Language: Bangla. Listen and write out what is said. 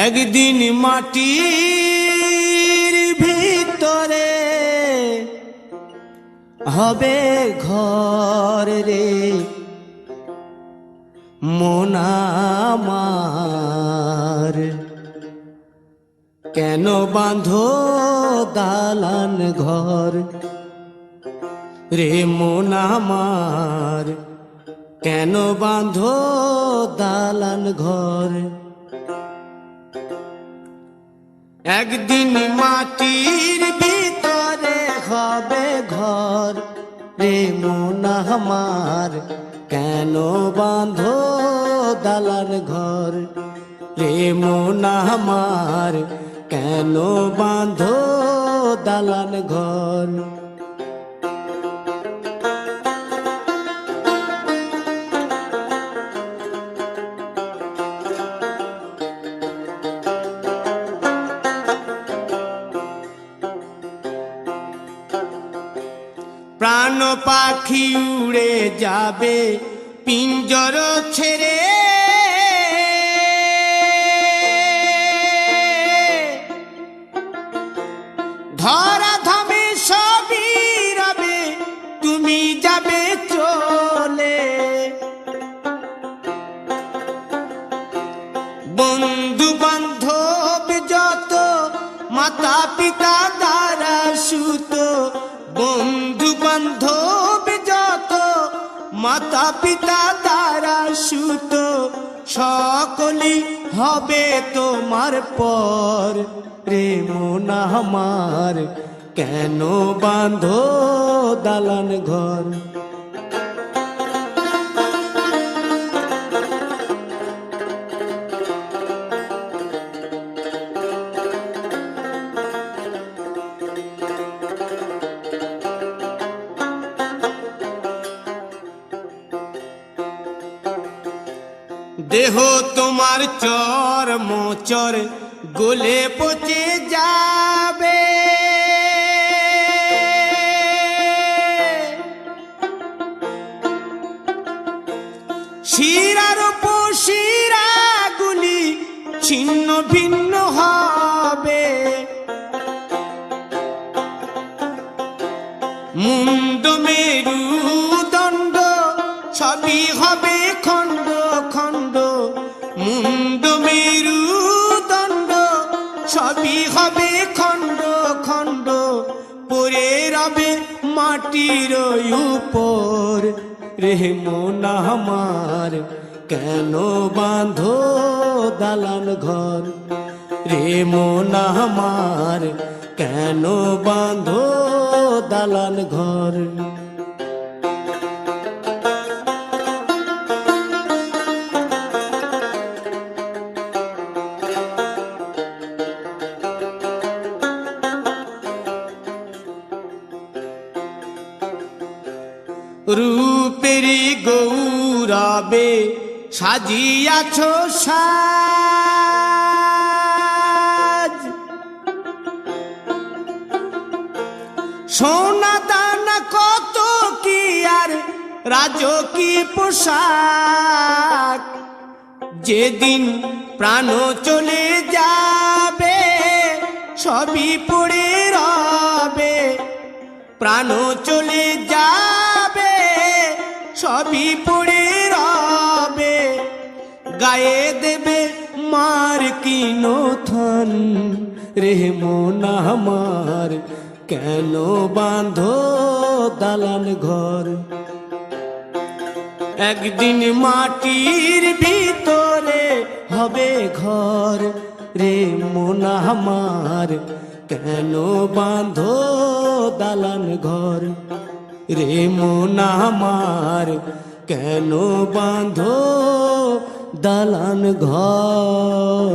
একদিন মাটির ভিতরে হবে ঘর রে মন আমার, কেন বাঁধো দালান ঘর রে মন আমার, কেন বাঁধো দালান ঘর। একদিন মাটির ভিতরে হবে ঘর রে মন আমার, কেন বাঁধো দালান ঘর রে মন আমার, কেন বাঁধো দালান ঘর। প্রাণ পাখি উড়ে যাবে পিঞ্জর ছেড়ে, ধরা ধামে সবই রবে তুমি যাবে চলে। বন্ধু বান্ধব যত মাতা পিতা দ্বারা সুত, বন্ধু বান্ধব যত মাতা পিতা দ্বারা সুত, সকলই হবে তোমার পর রে মন আমার, কেন বাঁধো দালান ঘর। দেহ তোমার চর্ম চর গলে পচে যাবে, শিরার উপশিরা গুলি ছিন্ন ভিন্ন হবে, মুন্ড মেরুদণ্ড সবই হবে খণ্ড খণ্ড, মুন্ড মেরুদণ্ড সবই হবে খণ্ড খণ্ড, পড়ে রবে মাটির উপর রে মন আমার, কেন বাঁধো দালান ঘর রে মন আমার, কেন বাঁধো দালান ঘর। রূপেরি গৌরবে সাজিয়াছ সাজ, সোনা দানা কত কি আর রাজকীয় পোশাক, যেদিন প্রাণ চলে যাবে সবই পড়ে রবে, প্রাণ চলে যাবে সবই পড়ে রবে, গায়ে দেবে মার কিনো থান রে মন আমার, কেন বাঁধো দালান ঘর। একদিন মাটির ভিতরে হবে ঘর রে মন আমার, কেন বাঁধো দালান ঘর রে মন আমার, কেন বাঁধো দালান ঘর।